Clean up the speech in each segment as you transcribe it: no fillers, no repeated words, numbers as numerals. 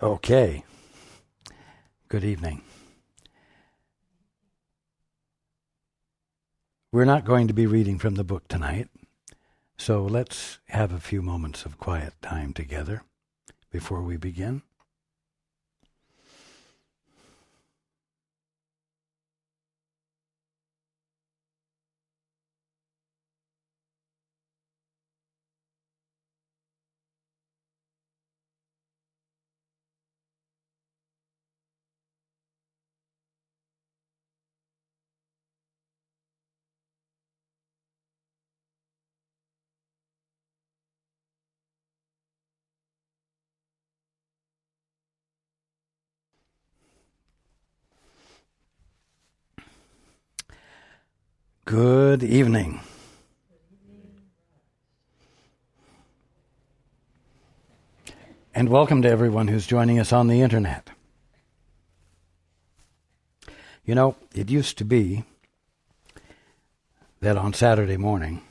Okay. Good evening. We're not going to be reading from the book tonight, so let's have a few moments of quiet time together before we begin. Good evening. And welcome to everyone who's joining us on the internet. You know, it used to be that on Saturday morning,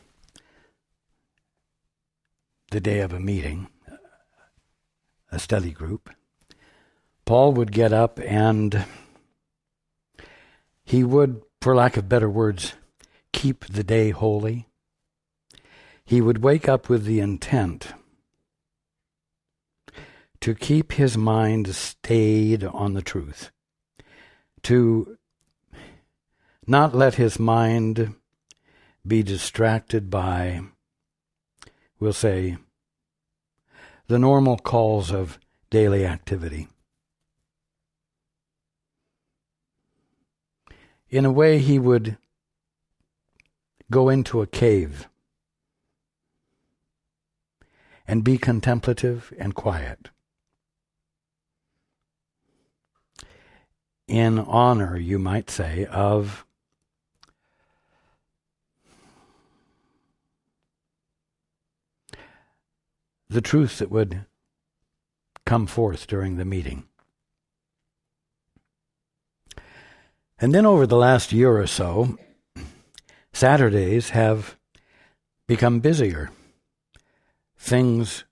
the day of a meeting, a study group, Paul would get up and he would, for lack of better words, keep the day holy. He would wake up with the intent to keep his mind stayed on the truth, to not let his mind be distracted by, we'll say, the normal calls of daily activity. In a way, he would go into a cave and be contemplative and quiet in honor, you might say, of the truth that would come forth during the meeting. And then over the last year or so, Saturdays have become busier. Things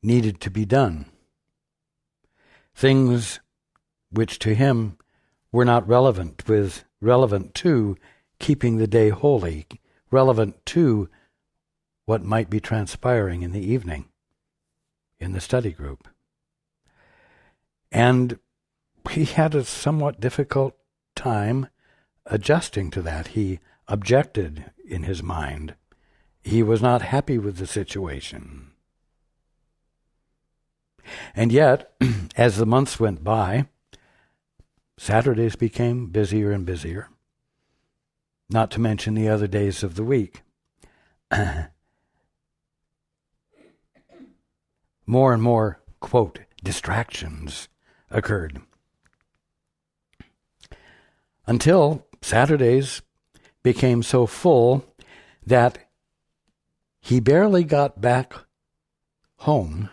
needed to be done. Things which to him were not relevant to keeping the day holy, relevant to what might be transpiring in the evening in the study group. And he had a somewhat difficult time adjusting to that. He objected in his mind. He was not happy with the situation. And yet, as the months went by, Saturdays became busier and busier, not to mention the other days of the week. More and more, quote, distractions occurred. Until Saturdays became so full that he barely got back home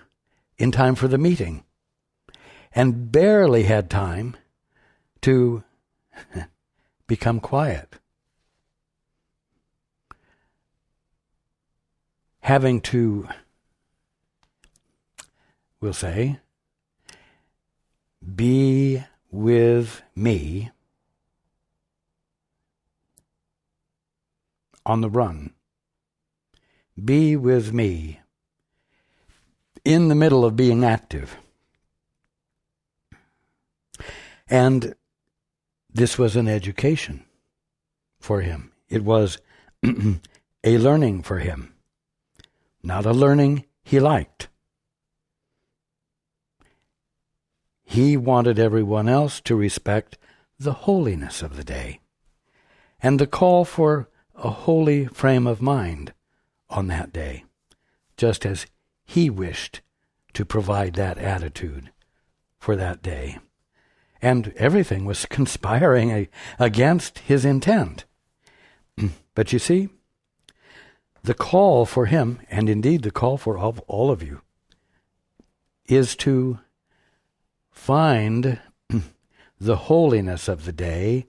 in time for the meeting and barely had time to become quiet. Having to, we'll say, be with me on the run. Be with me in the middle of being active. And this was an education for him. It was a learning for him, not a learning he liked. He wanted everyone else to respect the holiness of the day and the call for a holy frame of mind on that day, just as he wished to provide that attitude for that day. And everything was conspiring against his intent. But you see, the call for him, and indeed the call for all of you, is to find the holiness of the day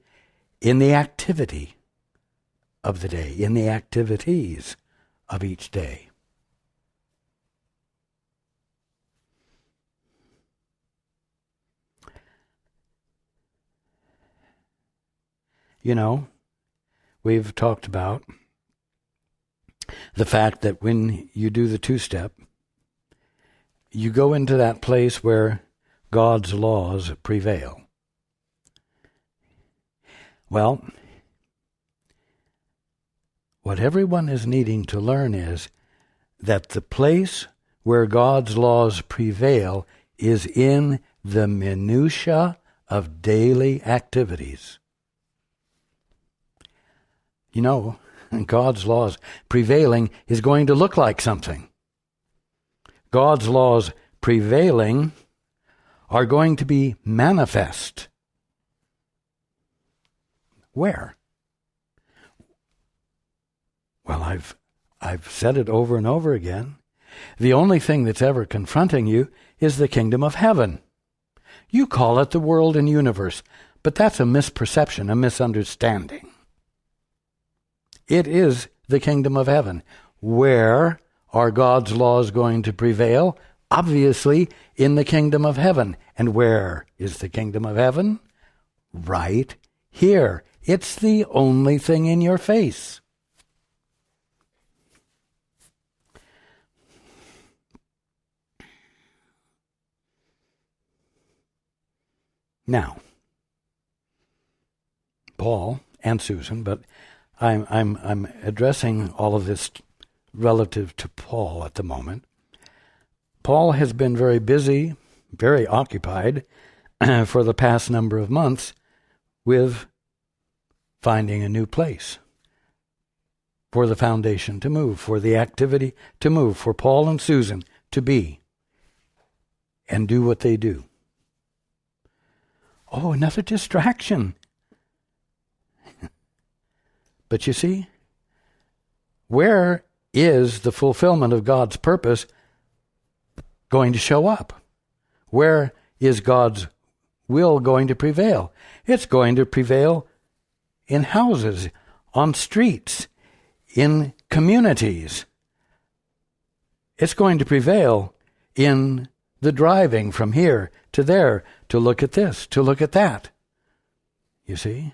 in the activity of the day, in the activities of each day. We've talked about the fact that when you do the two-step, you go into that place where God's laws prevail. Well, what everyone is needing to learn is that the place where God's laws prevail is in the minutiae of daily activities. God's laws prevailing is going to look like something. God's laws prevailing are going to be manifest. Where? Well, I've said it over and over again. The only thing that's ever confronting you is the kingdom of heaven. You call it the world and universe, but that's a misperception, a misunderstanding. It is the kingdom of heaven. Where are God's laws going to prevail? Obviously, in the kingdom of heaven. And where is the kingdom of heaven? Right here. It's the only thing in your face. Now, Paul and Susan, but I'm addressing all of this relative to Paul at the moment. Paul has been very busy, very occupied for the past number of months with finding a new place for the foundation to move, for the activity to move, for Paul and Susan to be and do what they do. Oh, another distraction. But you see, where is the fulfillment of God's purpose going to show up? Where is God's will going to prevail? It's going to prevail in houses, on streets, in communities. It's going to prevail in the driving from here to there, to look at this, to look at that. You see?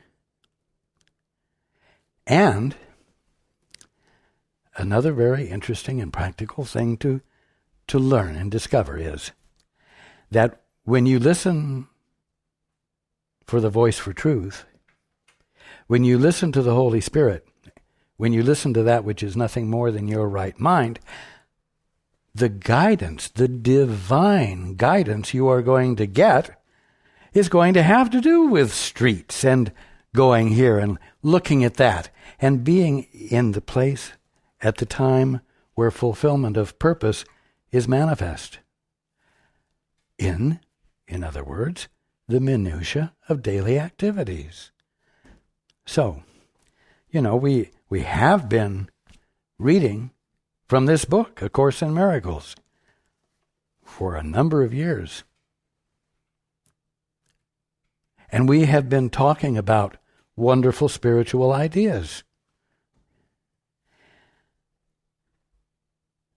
And another very interesting and practical thing to learn and discover is that when you listen for the voice for truth, when you listen to the Holy Spirit, when you listen to that which is nothing more than your right mind, the guidance, the divine guidance you are going to get is going to have to do with streets and going here and looking at that and being in the place at the time where fulfillment of purpose is manifest. In other words, the minutiae of daily activities. So, we have been reading from this book, A Course in Miracles, for a number of years. And we have been talking about wonderful spiritual ideas.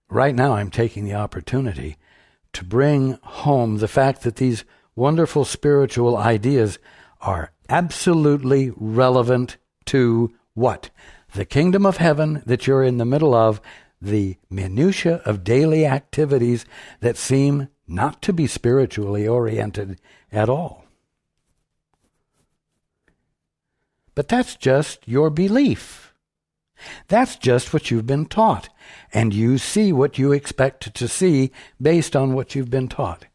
Right now I'm taking the opportunity to bring home the fact that these wonderful spiritual ideas are absolutely relevant to what? The kingdom of heaven that you're in the middle of, the minutiae of daily activities that seem not to be spiritually oriented at all. But that's just your belief. That's just what you've been taught. And you see what you expect to see based on what you've been taught.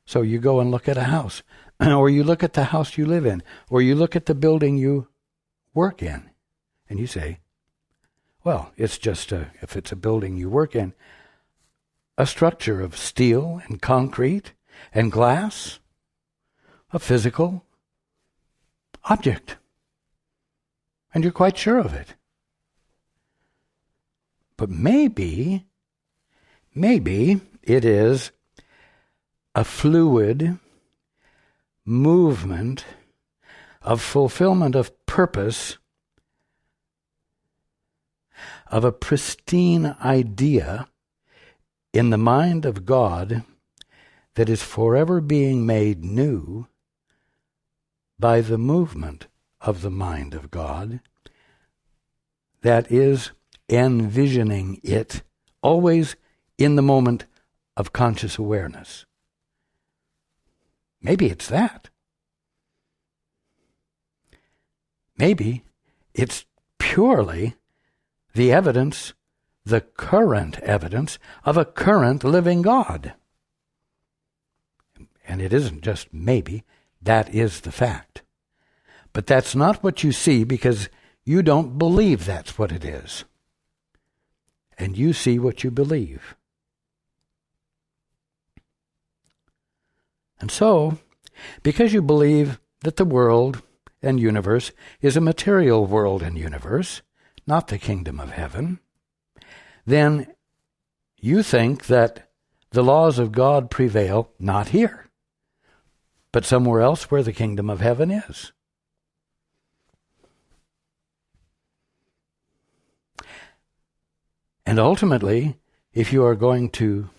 So you go and look at a house, or you look at the house you live in, or you look at the building you work in, and you say, well, it's just if it's a building you work in, a structure of steel and concrete and glass, a physical object. And you're quite sure of it. But maybe it is a fluid movement of fulfillment of purpose of a pristine idea in the mind of God that is forever being made new by the movement of the mind of God that is envisioning it, always in the moment of conscious awareness. Maybe it's that. Maybe it's purely the evidence, the current evidence of a current living God. And it isn't just maybe, that is the fact. But that's not what you see because you don't believe that's what it is. And you see what you believe. And so, because you believe that the world and universe is a material world and universe, not the kingdom of heaven, then you think that the laws of God prevail not here, but somewhere else where the kingdom of heaven is. And ultimately, if you are going to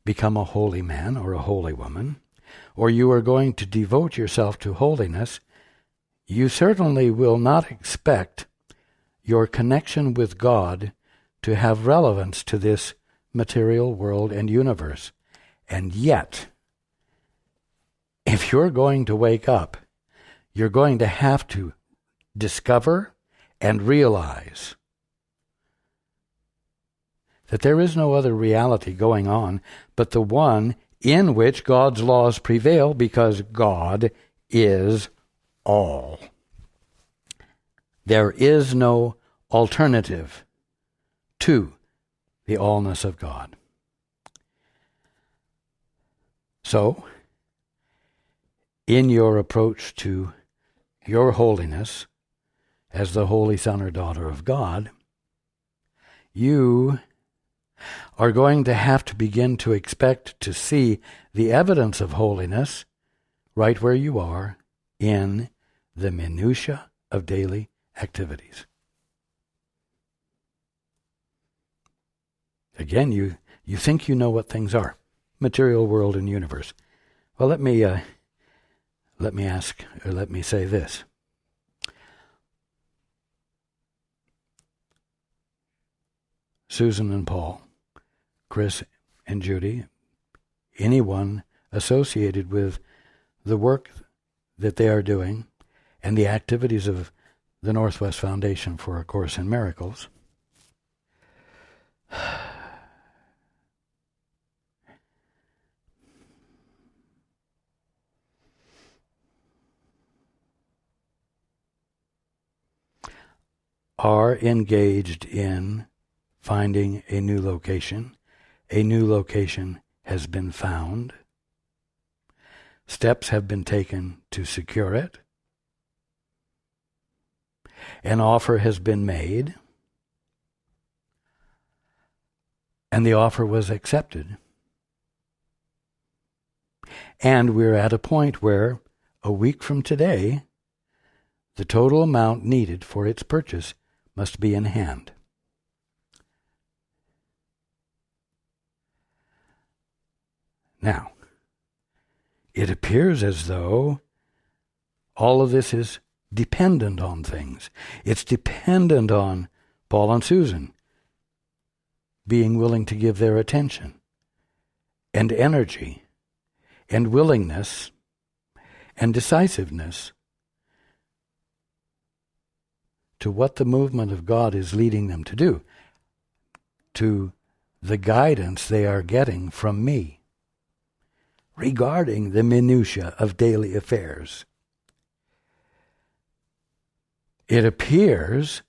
become a holy man or a holy woman, or you are going to devote yourself to holiness, you certainly will not expect your connection with God to have relevance to this material world and universe. And yet, if you're going to wake up, you're going to have to discover and realize that there is no other reality going on but the one in which God's laws prevail, because God is all. There is no alternative to the allness of God. So, in your approach to your holiness as the holy son or daughter of God, you are going to have to begin to expect to see the evidence of holiness right where you are in the minutiae of daily activities. Again, you think you know what things are, material world and universe. Well, let me say this. Susan and Paul, Chris and Judy, anyone associated with the work that they are doing and the activities of the Northwest Foundation for A Course in Miracles, are engaged in finding a new location. A new location has been found. Steps have been taken to secure it. An offer has been made, and the offer was accepted. And we're at a point where, a week from today, the total amount needed for its purchase must be in hand. Now, it appears as though all of this is dependent on things. It's dependent on Paul and Susan being willing to give their attention and energy and willingness and decisiveness to what the movement of God is leading them to do, to the guidance they are getting from me regarding the minutiae of daily affairs. It appears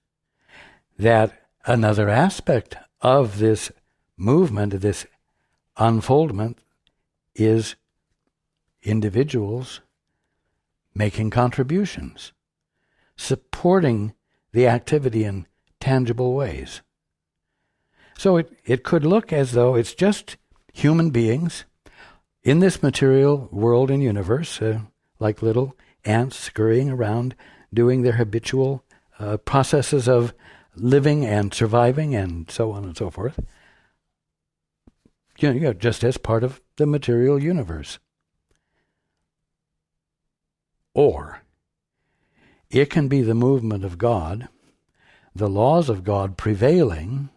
that another aspect of this movement, this unfoldment, is individuals making contributions, supporting the activity in tangible ways. So it could look as though it's just human beings in this material world and universe, like little ants scurrying around, doing their habitual processes of living and surviving and so on and so forth. Just as part of the material universe. Or it can be the movement of God, the laws of God prevailing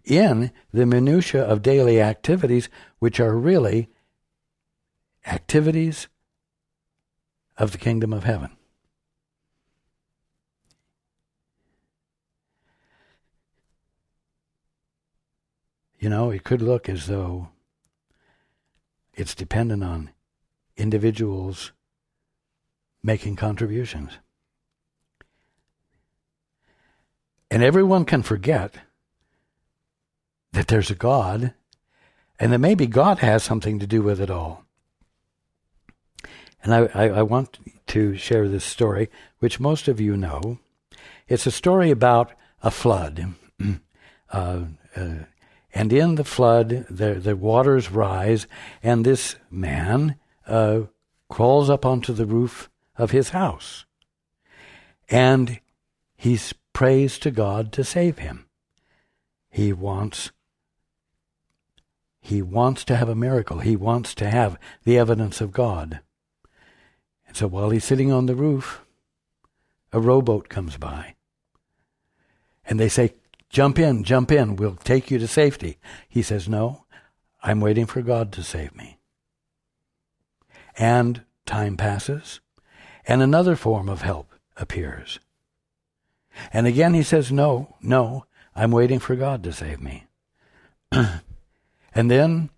in the minutiae of daily activities, which are really activities of the kingdom of heaven. You know, it could look as though it's dependent on individuals making contributions. And everyone can forget that there's a God, and that maybe God has something to do with it all. And I want to share this story, which most of you know. It's a story about a flood. And in the flood, the waters rise, and this man crawls up onto the roof of his house. And he prays to God to save him. He wants to have a miracle. He wants to have the evidence of God. And so while he's sitting on the roof, a rowboat comes by. And they say, jump in, we'll take you to safety. He says, no, I'm waiting for God to save me. And time passes, and another form of help appears. And again he says, no, I'm waiting for God to save me. And then,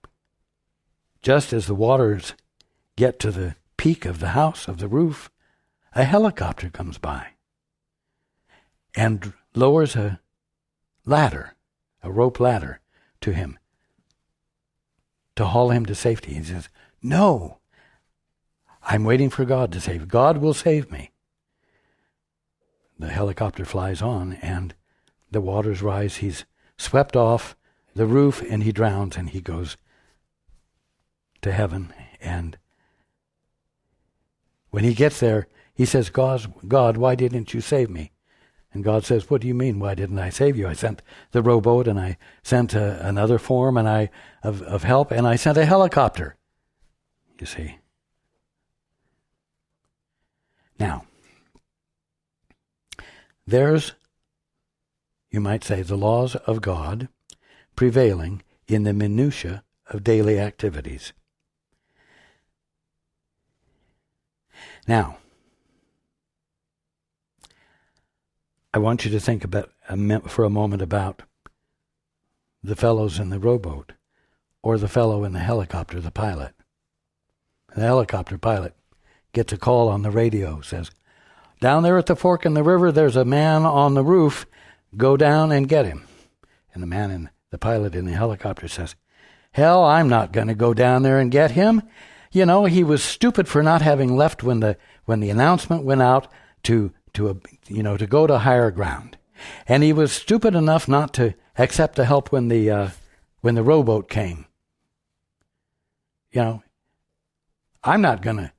just as the waters get to the peak of the house, of the roof, a helicopter comes by and lowers a ladder, a rope ladder, to him to haul him to safety. He says, no, I'm waiting for God to save. God will save me. The helicopter flies on, and the waters rise. He's swept off the roof, and he drowns, and he goes to heaven. And when he gets there, he says, God, why didn't you save me? And God says, what do you mean, why didn't I save you? I sent the rowboat, and I sent another form of help, and I sent a helicopter. You see. Now, there's, you might say, the laws of God prevailing in the minutiae of daily activities. Now, I want you to think for a moment about the fellows in the rowboat, or the fellow in the helicopter, the pilot. The helicopter pilot gets a call on the radio, says, down there at the fork in the river, there's a man on the roof. Go down and get him. And the pilot in the helicopter says, hell, I'm not going to go down there and get him. You know, he was stupid for not having left when the announcement went out to go to higher ground. And he was stupid enough not to accept the help when the rowboat came. You know, I'm not gonna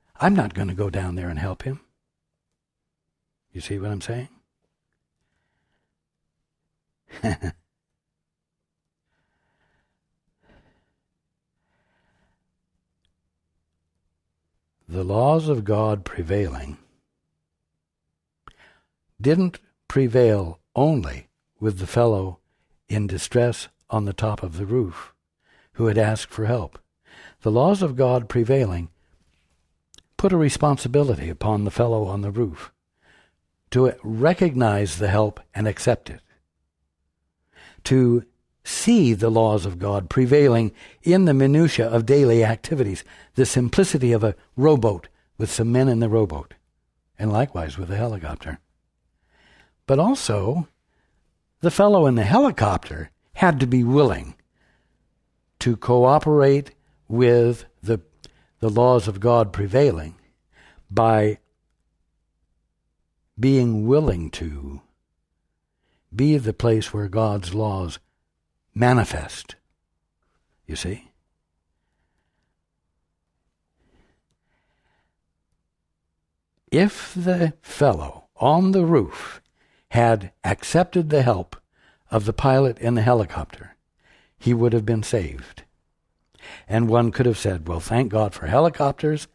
go down there and help him. You see what I'm saying? The laws of God prevailing didn't prevail only with the fellow in distress on the top of the roof who had asked for help. The laws of God prevailing put a responsibility upon the fellow on the roof to recognize the help and accept it, to see the laws of God prevailing in the minutiae of daily activities, the simplicity of a rowboat with some men in the rowboat, and likewise with a helicopter. But also, the fellow in the helicopter had to be willing to cooperate with the laws of God prevailing by being willing to be the place where God's laws manifest. You see? If the fellow on the roof had accepted the help of the pilot in the helicopter, he would have been saved. And one could have said, well, thank God for helicopters,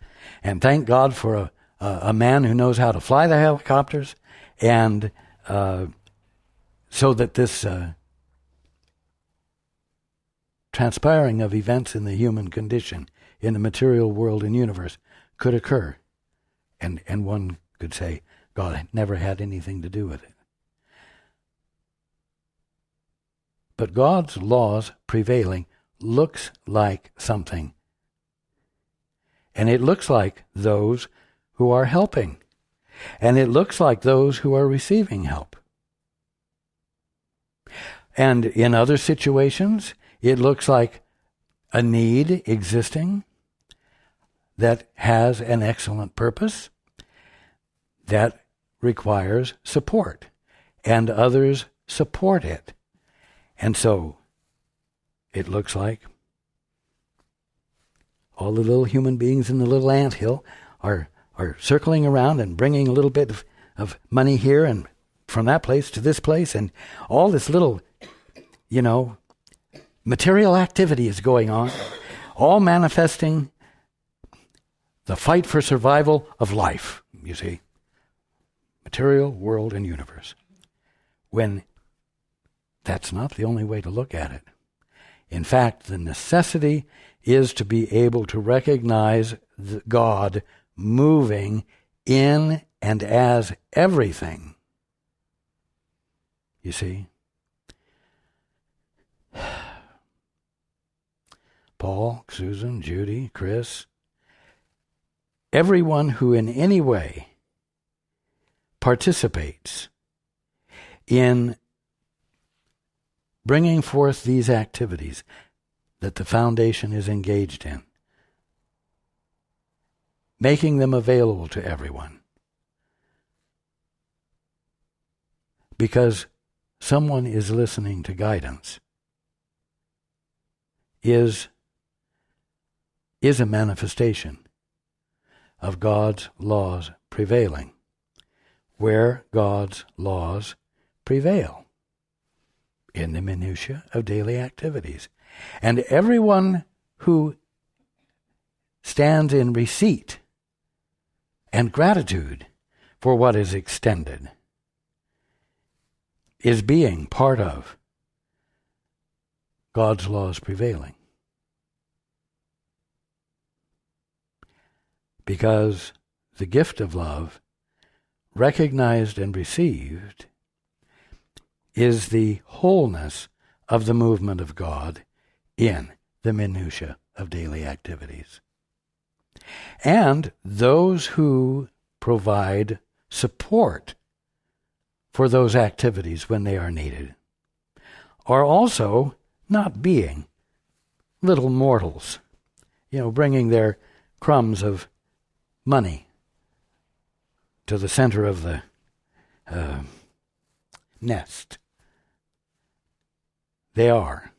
and thank God for a man who knows how to fly the helicopters, and so that this transpiring of events in the human condition, in the material world and universe, could occur. And one could say, God never had anything to do with it. But God's laws prevailing looks like something. And it looks like those who are helping. And it looks like those who are receiving help. And in other situations, it looks like a need existing that has an excellent purpose that requires support, and others support it. And so it looks like all the little human beings in the little anthill are circling around and bringing a little bit of money here and from that place to this place, and all this little, material activity is going on, all manifesting the fight for survival of life, you see. Material, world, and universe. When that's not the only way to look at it. In fact, the necessity is to be able to recognize God moving in and as everything. You see? Paul, Susan, Judy, Chris, everyone who in any way participates in bringing forth these activities that the foundation is engaged in, making them available to everyone. Because someone is listening to guidance is a manifestation of God's laws prevailing, where God's laws prevail in the minutiae of daily activities. And everyone who stands in receipt and gratitude for what is extended is being part of God's laws prevailing. Because the gift of love, recognized and received, is the wholeness of the movement of God in the minutiae of daily activities. And those who provide support for those activities when they are needed are also not being little mortals, bringing their crumbs of money to the center of the nest. They are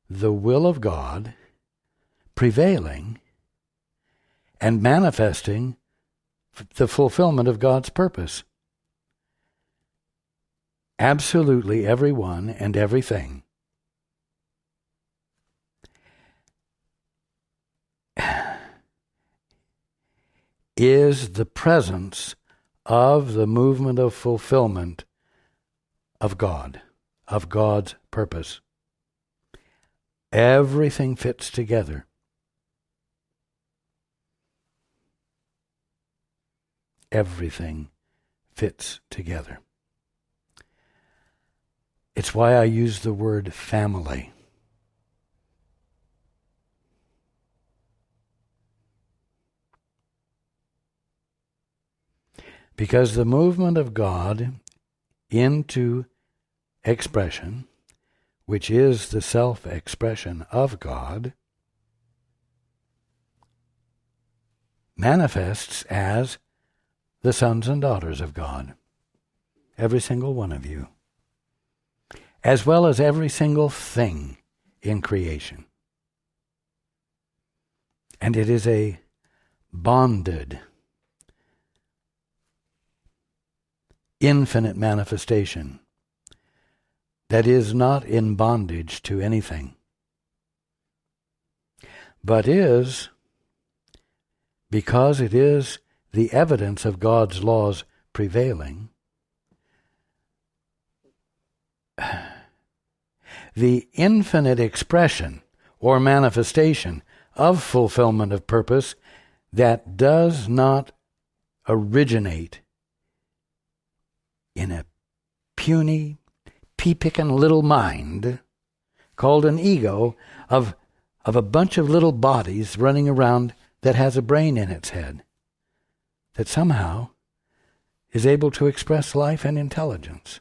the will of God prevailing and manifesting the fulfillment of God's purpose. Absolutely everyone and everything is the presence of the movement of fulfillment of God, of God's purpose. Everything fits together. Everything fits together. It's why I use the word family. Because the movement of God into expression, which is the self-expression of God, manifests as the sons and daughters of God, every single one of you, as well as every single thing in creation. And it is a bonded, infinite manifestation that is not in bondage to anything, but is because it is the evidence of God's laws prevailing, the infinite expression or manifestation of fulfillment of purpose that does not originate in a puny, pea-picking little mind called an ego of a bunch of little bodies running around that has a brain in its head that somehow is able to express life and intelligence.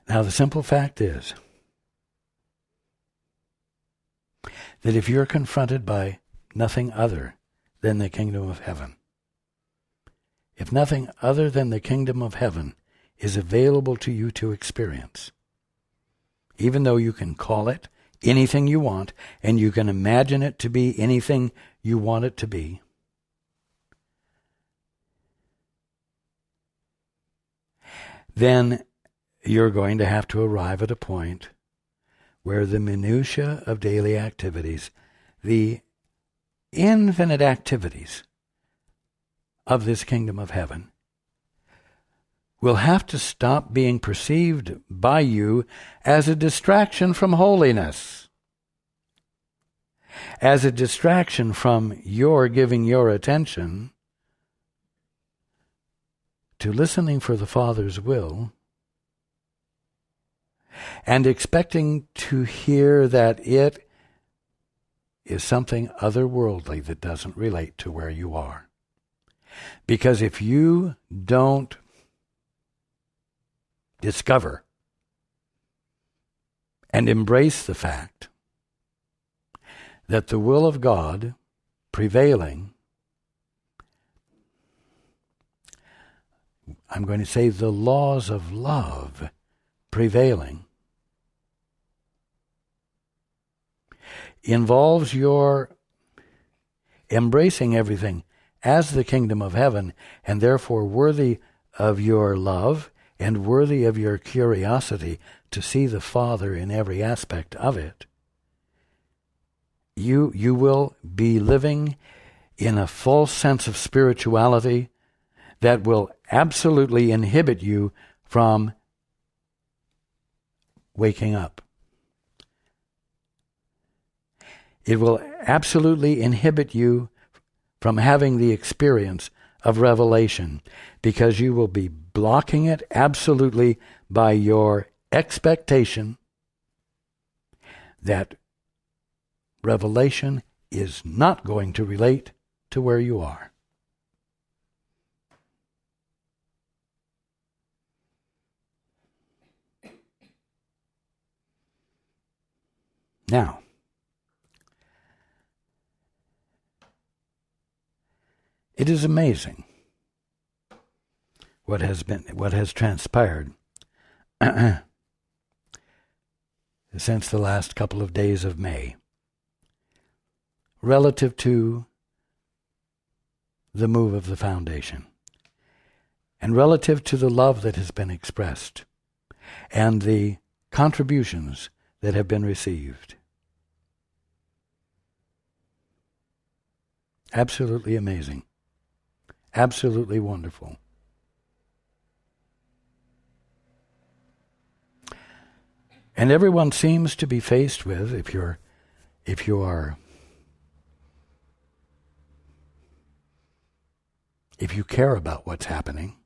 Now, the simple fact is that if you're confronted by nothing other than the kingdom of heaven, if nothing other than the kingdom of heaven is available to you to experience, even though you can call it anything you want and you can imagine it to be anything you want it to be, then you're going to have to arrive at a point where the minutiae of daily activities, the infinite activities of this kingdom of heaven, will have to stop being perceived by you as a distraction from holiness, as a distraction from your giving your attention to listening for the Father's will and expecting to hear that it is something otherworldly that doesn't relate to where you are. Because if you don't discover and embrace the fact that the will of God prevailing, I'm going to say the laws of love prevailing, involves your embracing everything as the kingdom of heaven, and therefore worthy of your love and worthy of your curiosity to see the Father in every aspect of it, you will be living in a false sense of spirituality that will absolutely inhibit you from waking up. It will absolutely inhibit you from having the experience of revelation, because you will be blocking it absolutely by your expectation that revelation is not going to relate to where you are. Now, it is amazing what has transpired since the last couple of days of May relative to the move of the foundation and relative to the love that has been expressed and the contributions that have been received. Absolutely amazing. Absolutely wonderful. And everyone seems to be faced with, if you care about what's happening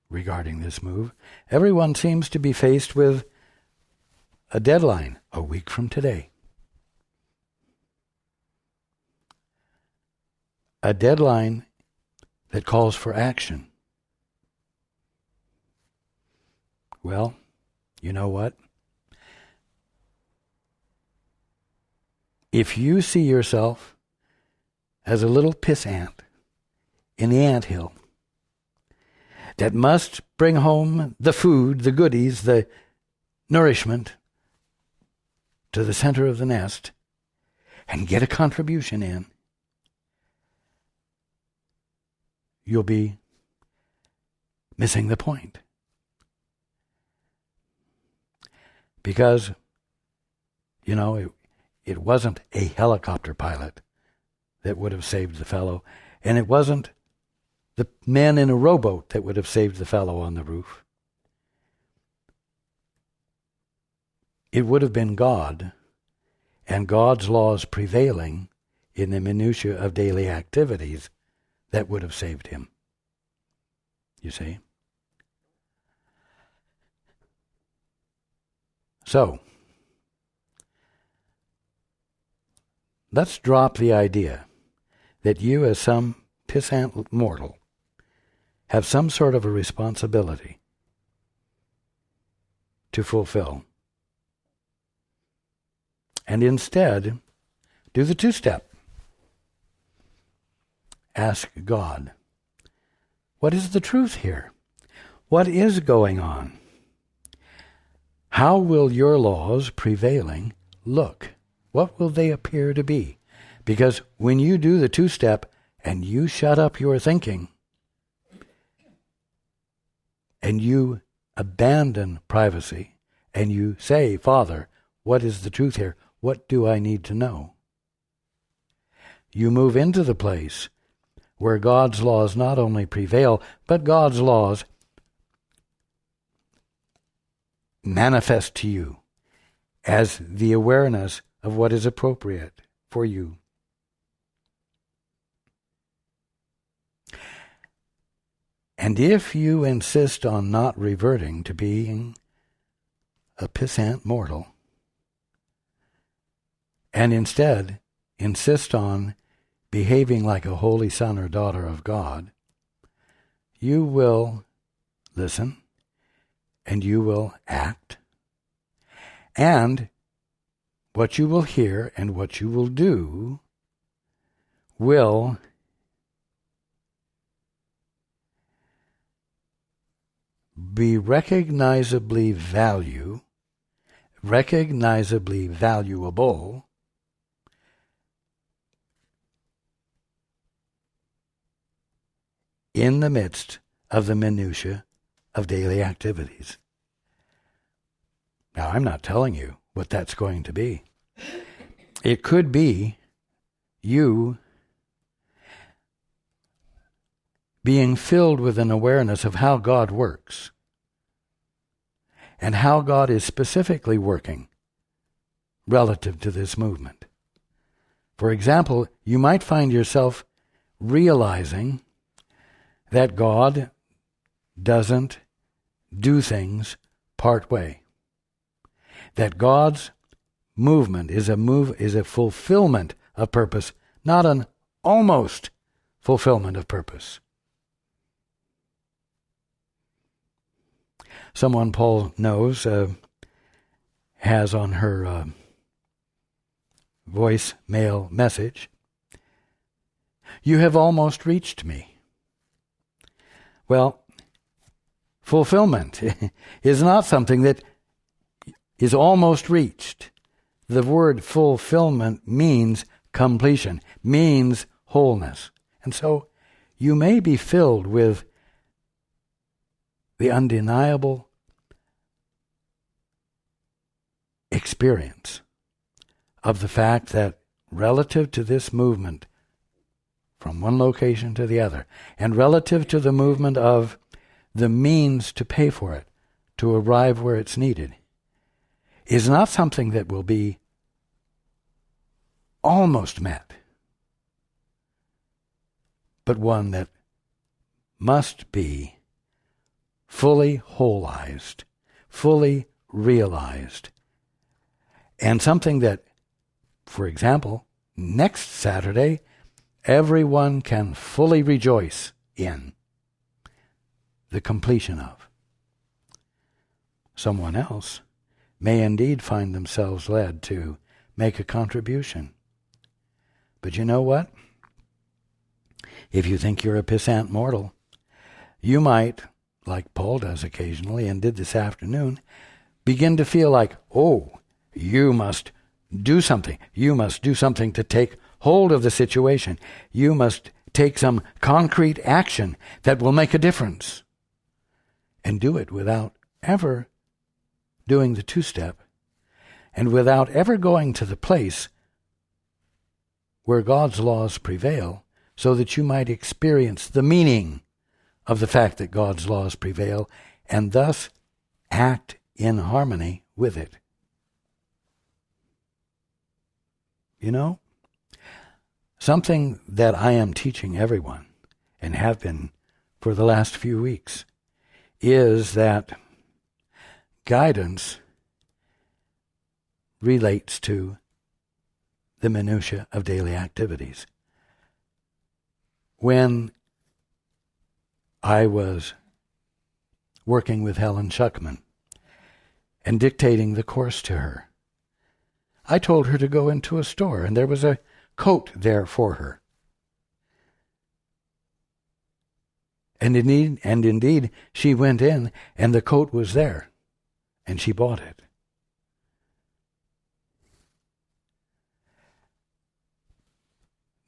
regarding this move, everyone seems to be faced with a deadline a week from today. A deadline that calls for action. Well, you know what? If you see yourself as a little piss ant in the anthill that must bring home the food, the goodies, the nourishment to the center of the nest and get a contribution in, you'll be missing the point. Because, it wasn't a helicopter pilot that would have saved the fellow, and it wasn't the men in a rowboat that would have saved the fellow on the roof. It would have been God and God's laws prevailing in the minutiae of daily activities that would have saved him. You see? So, let's drop the idea that you as some pissant mortal have some sort of a responsibility to fulfill. And instead, do the two-step. Ask God, what is the truth here? What is going on? How will your laws prevailing look? What will they appear to be? Because when you do the two-step and you shut up your thinking and you abandon privacy and you say, Father, what is the truth here? What do I need to know? You move into the place where God's laws not only prevail, but God's laws manifest to you as the awareness of what is appropriate for you. And if you insist on not reverting to being a pissant mortal, and instead insist on behaving like a holy son or daughter of God, you will listen and you will act. And what you will hear and what you will do will be recognizably valuable in the midst of the minutiae of daily activities. Now, I'm not telling you what that's going to be. It could be you being filled with an awareness of how God works and how God is specifically working relative to this movement. For example, you might find yourself realizing that God doesn't do things part way. That God's movement is a fulfillment of purpose, not an almost fulfillment of purpose. Someone Paul knows has on her voicemail message, "You have almost reached me." Well, fulfillment is not something that is almost reached. The word fulfillment means completion, means wholeness. And so you may be filled with the undeniable experience of the fact that relative to this movement from one location to the other, and relative to the movement of the means to pay for it, to arrive where it's needed, is not something that will be almost met, but one that must be fully wholized, fully realized, and something that, for example, next Saturday, everyone can fully rejoice in the completion of. Someone else may indeed find themselves led to make a contribution. But you know what? If you think you're a pissant mortal, you might, like Paul does occasionally and did this afternoon, begin to feel like, oh, you must do something. You must do something to take hold of the situation. You must take some concrete action that will make a difference, and do it without ever doing the two-step, and without ever going to the place where God's laws prevail, so that you might experience the meaning of the fact that God's laws prevail, and thus act in harmony with it. You know, something that I am teaching everyone, and have been for the last few weeks, is that guidance relates to the minutiae of daily activities. When I was working with Helen Schuckman and dictating the course to her, I told her to go into a store, and there was a coat there for her. And indeed, she went in, and the coat was there, and she bought it.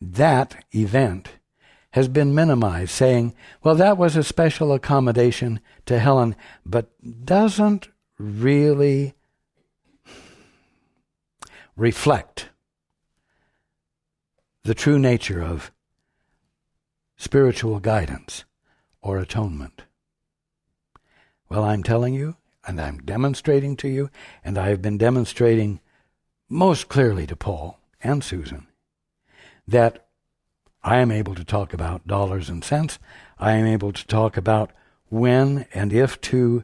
That event has been minimized, saying, well, that was a special accommodation to Helen, but doesn't really reflect the true nature of spiritual guidance or atonement. Well, I'm telling you, and I'm demonstrating to you, and I have been demonstrating most clearly to Paul and Susan, that I am able to talk about dollars and cents. I am able to talk about when and if to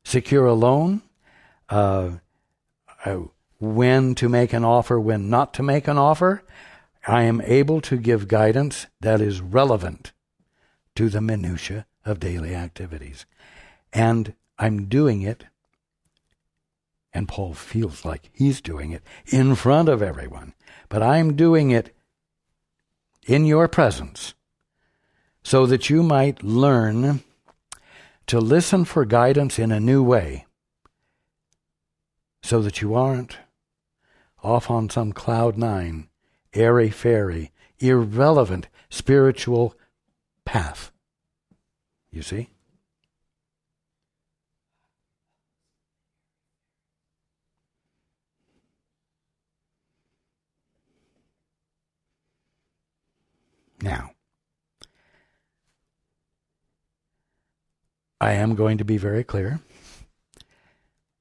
secure a loan, when to make an offer, when not to make an offer. I am able to give guidance that is relevant to the minutiae of daily activities. And I'm doing it, and Paul feels like he's doing it in front of everyone, but I'm doing it in your presence so that you might learn to listen for guidance in a new way, so that you aren't off on some cloud nine, airy-fairy, irrelevant spiritual path. You see? Now, I am going to be very clear.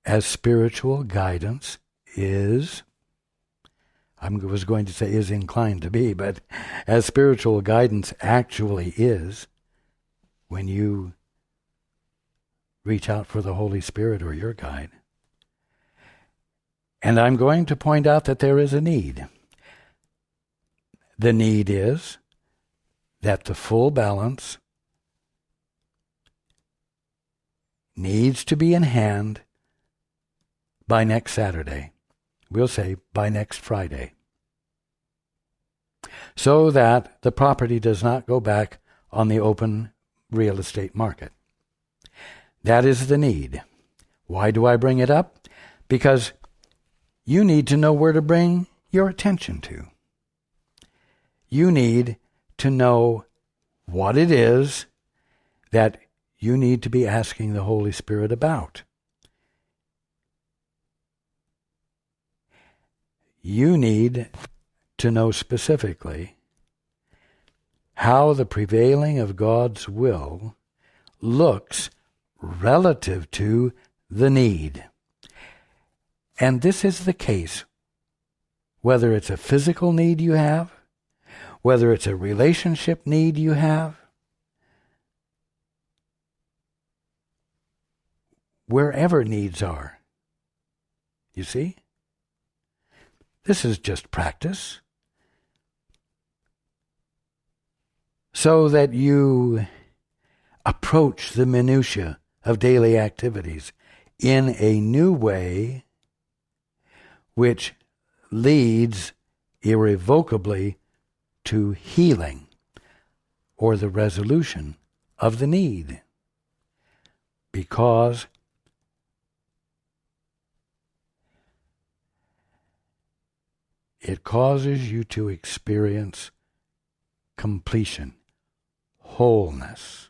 As spiritual guidance is, I was going to say is inclined to be, but as spiritual guidance actually is, when you reach out for the Holy Spirit or your guide. And I'm going to point out that there is a need. The need is that the full balance needs to be in hand by next Saturday. We'll say by next Friday. So that the property does not go back on the open real estate market. That is the need. Why do I bring it up? Because you need to know where to bring your attention to. You need to know what it is that you need to be asking the Holy Spirit about. You need to know specifically how the prevailing of God's will looks relative to the need. And this is the case, whether it's a physical need you have, whether it's a relationship need you have, wherever needs are. You see? This is just practice. So that you approach the minutiae of daily activities in a new way which leads irrevocably to healing or the resolution of the need. Because it causes you to experience completion, wholeness.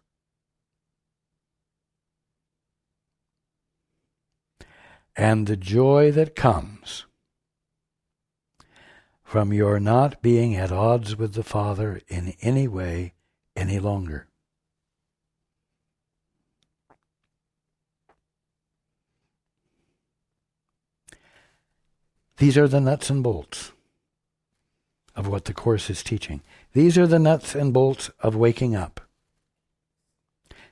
And the joy that comes from your not being at odds with the Father in any way any longer. These are the nuts and bolts of what the Course is teaching. These are the nuts and bolts of waking up.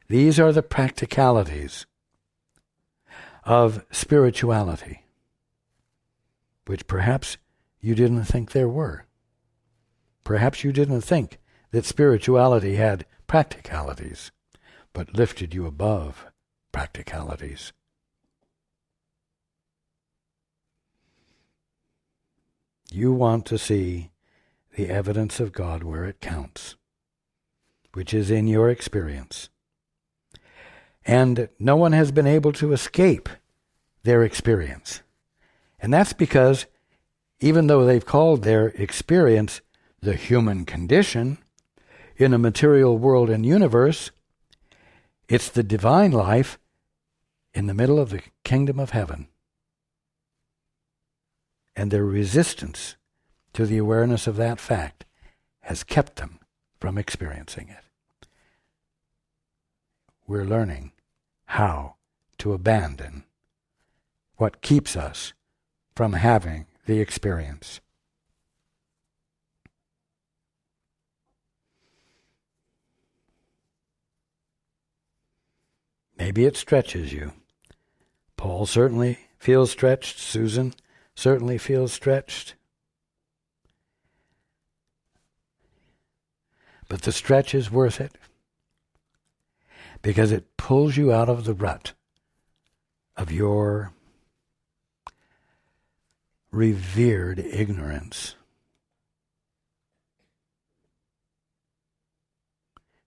These are the practicalities of spirituality, which perhaps you didn't think there were. Perhaps you didn't think that spirituality had practicalities, but lifted you above practicalities. You want to see the evidence of God where it counts, which is in your experience. And no one has been able to escape their experience. And that's because even though they've called their experience the human condition in a material world and universe, it's the divine life in the middle of the kingdom of heaven. And their resistance to the awareness of that fact has kept them from experiencing it. We're learning how to abandon what keeps us from having the experience. Maybe it stretches you. Paul certainly feels stretched. Susan certainly feels stretched. But the stretch is worth it because it pulls you out of the rut of your revered ignorance,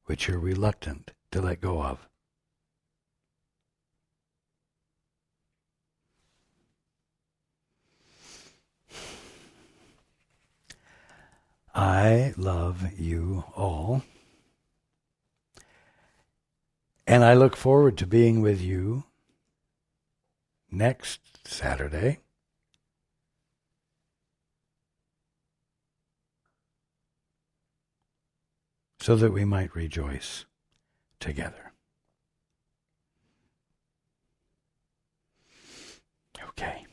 which you're reluctant to let go of. I love you all, and I look forward to being with you next Saturday. So that we might rejoice together. Okay.